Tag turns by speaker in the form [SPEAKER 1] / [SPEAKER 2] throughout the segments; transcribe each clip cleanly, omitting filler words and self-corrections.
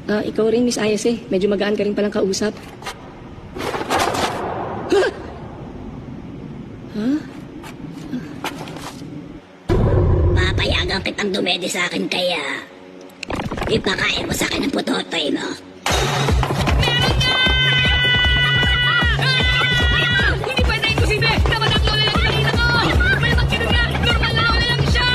[SPEAKER 1] Ikaw rin, Miss Ayase. Medyo magaan ka rin palang kausap.
[SPEAKER 2] Papayagan kitang dumede sa akin kaya ipakain mo sa akin ang putotoy mo.
[SPEAKER 3] Hindi pwede imposible! Dapat ang lola lang yung nakita ko! Malamang ganun nga! Normal na wala lang siya!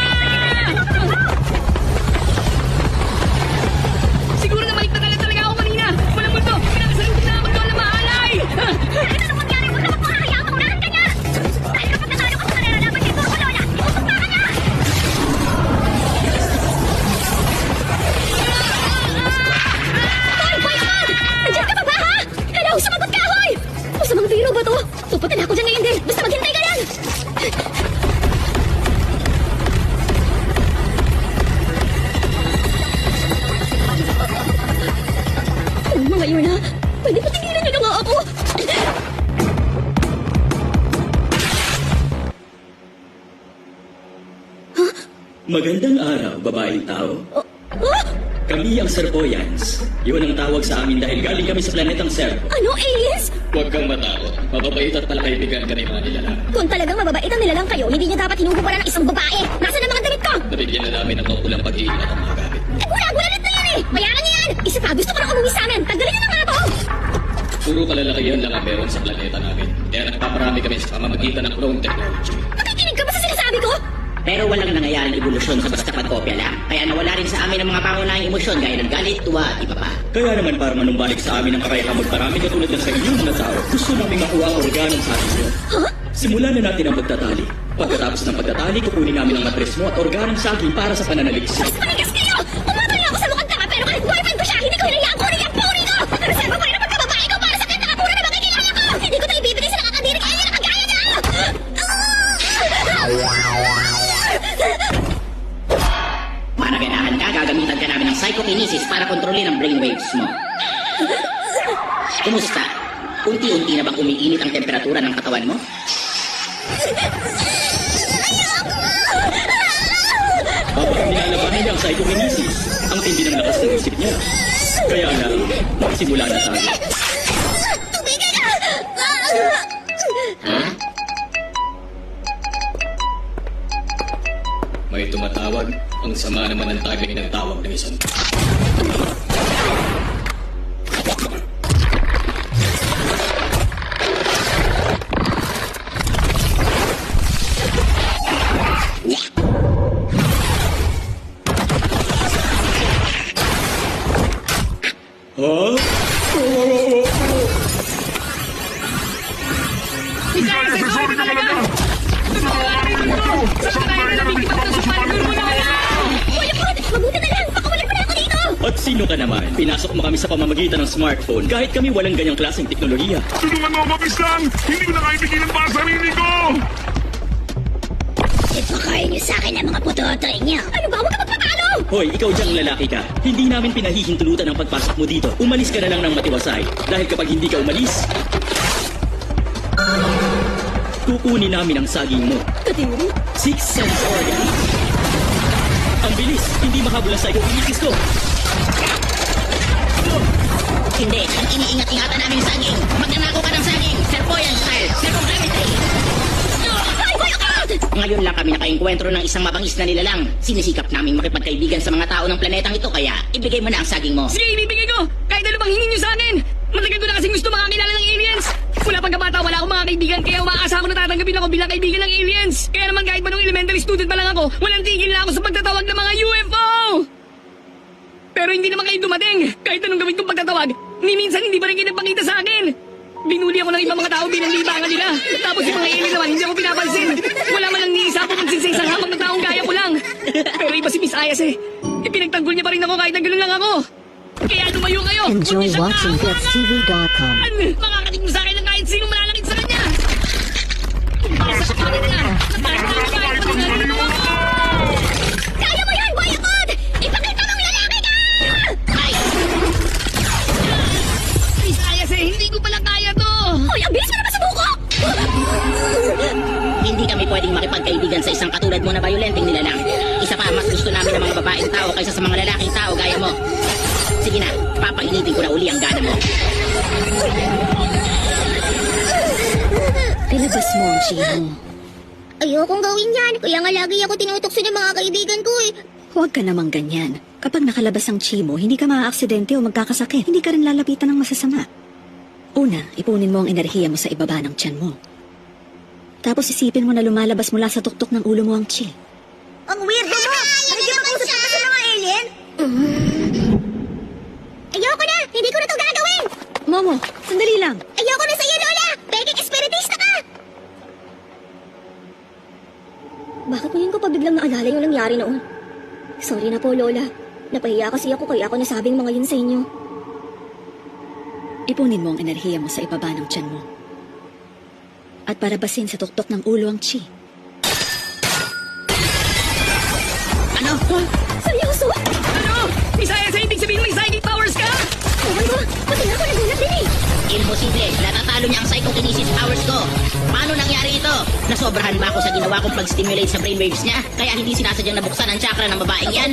[SPEAKER 3] Siguro na maligtagan na talaga ako kanina! Walang multo! Pinakasalutin na ako lola mahalay!
[SPEAKER 2] Ano na mangyari? Huwag na magpakahayaan mo! Unahan ka niya! Dahil kapag natalo ka sa nalalaban dito ako lola, ipupunta ka niya! Hoy! Boyfriend! Nandiyan ka pa ba ha? Hello! Sumagot ka hoy! Masamang biro ba to? Pupunta na ako dyan ngayon din! Basta maghintay ka lang! Mga yun ha? Pwede pa tigilan niyo na nga ako!
[SPEAKER 4] Magandang araw, babaeng tao.
[SPEAKER 2] Oh,
[SPEAKER 4] Kami ang Serpoyans. Yun ang tawag sa amin dahil galing kami sa planetang Serpo.
[SPEAKER 2] ano aliens?
[SPEAKER 4] Huwag kang matakot. Mababait at palakaibigan ka ng mga nilalang.
[SPEAKER 2] Kung talagang mababait ang nilalang kayo, hindi niyo dapat hinuhubaran ng isang babae. Nasaan ang mga damit ko?
[SPEAKER 4] Nabigyan na namin ng mapulang pag-iingat ang mga gamit.
[SPEAKER 2] Gulat na yan eh! Bayaran niyo yan! Isa pa, gusto ko na umuwi sa amin. Tanggalin niyo na nga to!
[SPEAKER 4] Puro kalalakihan lang ang meron sa planeta namin. Kaya nagpaparami kami sa pamamagitan ng clone technology.
[SPEAKER 2] Nakikinig ka ba sa sinasabi ko?
[SPEAKER 5] Pero walang nangyayaring evolusyon sa basta pagkopya lang. Kaya nawala rin sa amin ang mga pangunahing emosyon gaya ng galit, tuwa at iba pa.
[SPEAKER 4] Kaya naman para manumbalik sa amin ang kakayahang magparami katulad ng sa inyong na tao, gusto namin makuha ang organong sa atin mo. Simulan na natin ang pagtatali. Pagkatapos ng pagtatali, kukunin namin ang matres mo at organong saging para sa pananaliksik.
[SPEAKER 2] Mas manigas kayo! Umatay ako sa mukhang tanga pero kahit boyfriend ko siya, hindi ko hinayaan kunin ang puri ko! Reserva ko rin ang pagkababae ko para sa kahit nakapura na makikilala ko! Hindi ko ito ibibigay sa nakakadiri kaya nila kagaya niya!
[SPEAKER 5] Para ganahan ka, gagamitan ka namin ng psychokinesis para kontrolin ang brainwaves mo. Kumusta? Unti-unti na bang umiinit ang temperatura ng katawan mo?
[SPEAKER 4] Habang nilalabanan niya ang psychokinesis, ang tindi ng lakas ng isip niya. Kaya na, magsimula na tayo.
[SPEAKER 2] Tumigil ka!
[SPEAKER 5] Ha?
[SPEAKER 4] May tumatawag, ang sama naman ng timing ng tawag ng isang. Huh?
[SPEAKER 3] Sorry ka talaga! Saan tayo na nabiktima ko sa paragul mo na wala?
[SPEAKER 2] Boyfriend! Mabuti na lang! Pakawalin mo na ako dito!
[SPEAKER 4] At sino ka naman? Pinasok mo kami sa pamamagitan ng smartphone kahit kami walang ganyang klaseng teknolohiya.
[SPEAKER 6] Tulungan mo ako, Pistan! Hindi ko na kaya pigilan para sa sarili ko!
[SPEAKER 2] Ipakain niyo sa akin ang mga putotoy niyo! Ano ba? Huwag ka magpapalo!
[SPEAKER 4] Hoy, ikaw diyang lalaki ka. Hindi namin pinahihintulutan ang pagpasok mo dito. Umalis ka na lang ng matiwasay. Dahil kapag hindi ka umalis, kukunin namin ang saging mo.
[SPEAKER 1] Katindi?
[SPEAKER 4] Sixth sense organ. Ang bilis! Hindi makabulas sa ikaw-inikis ko!
[SPEAKER 5] Hindi, ang iniingat-ingatan namin yung saging. Magnanako ka ng saging. Serpoyan style. Serpogravity.
[SPEAKER 2] Ay, boyfriend!
[SPEAKER 5] Ngayon lang kami nakaengkwentro ng isang mabangis na nilalang. Sinisikap naming makipagkaibigan sa mga tao ng planetang ito kaya ibigay mo na ang saging mo.
[SPEAKER 3] Sige, ibibigay ko! Kahit ano bang hingin niyo sa akin! Matagal ko na kasing gusto makakilala ng aliens! Mula pagkabata, wala akong mga kaibigan kaya umaasa ko na tatanggapin ako bilang kaibigan ng aliens! Kaya naman kahit ba nung elementary student pa lang ako, walang tigil na ako sa pagtatawag ng mga UFO! Pero hindi naman kayo dumating! Kahit anong gawin kong pagtatawag, ni minsan hindi pa rin kayo nagpakita sa akin! Binuli ako ng ibang mga tao bilang libangan nila. Tapos yung mga alien naman, hindi ako pinapansin. Wala man lang niisa ako kung sinsing hamang na taong gaya ko lang. Pero iba si Miss Ayas eh. Ipinagtanggol niya pa rin ako kahit na gano'n lang ako. Kaya lumayo kayo.
[SPEAKER 7] Enjoy
[SPEAKER 3] Huwag niyo siyang
[SPEAKER 7] watching
[SPEAKER 3] taawanan!
[SPEAKER 7] FitsTV.com.
[SPEAKER 3] Makakating mo sa akin ng kahit sino malalakit sa kanya. Para sa kapatid nila. Nakakatawa kahit manungaling mo ako.
[SPEAKER 2] Kaya mo yan, boyfriend! Ipakita mong lalaki ka!
[SPEAKER 5] Ay!
[SPEAKER 3] Miss Ayas eh, hindi ko pala kaya to.
[SPEAKER 2] Hoy, ang bilis mo naman sa buko!
[SPEAKER 5] Hindi kami pwedeng makipagkaibigan sa isang katulad mo na violenteng nilalang. Isa pa, mas gusto namin ng mga babaeng tao kaysa sa mga lalaking tao gaya mo. Sige na, papainitin ko na uli ang gana mo.
[SPEAKER 2] Pinabas mo ang chi mo. Ayokong gawin yan. Kaya nga lagi ako tinutokso ng mga kaibigan ko eh.
[SPEAKER 7] Huwag ka namang ganyan. Kapag nakalabas ang chi mo, hindi ka maaaksidente o magkakasakit. Hindi ka rin lalapitan ng masasama. Una, ipunin mo ang enerhiya mo sa ibaba ng tiyan mo. Tapos isipin mo na lumalabas mula sa tuktok ng ulo mo ang chi.
[SPEAKER 2] Ang weirdo mo! Nagkipag-usap ka sa mga alien? Ayoko na! Hindi ko na to gagawin!
[SPEAKER 7] Momo, sandali lang.
[SPEAKER 2] Ayoko na sa'yo, Lola! Peking espiritista ka! Bakit ngayon ko pa biglang naalala yung nangyari noon? Sorry na po, Lola. Napahiya kasi ako kaya ako nasabing mga yun sa inyo.
[SPEAKER 7] Ipunin mo ang enerhiya mo sa ibaba ng tiyan mo. At parabasin sa tuktok ng ulo ang chi.
[SPEAKER 5] Ano?
[SPEAKER 2] Seryoso?
[SPEAKER 3] Ano? Miss Ayase, ibig sabihin may psychic powers ka?
[SPEAKER 2] Oh my God! Pati ako nagulat din eh!
[SPEAKER 5] Imposible, natatalo niya ang psychokinesis powers ko. Paano nangyari ito? Nasobrahan ba ako sa ginawa kong pag-stimulate sa brainwaves niya? Kaya hindi sinasadyang nabuksan ang chakra ng babaeng yan?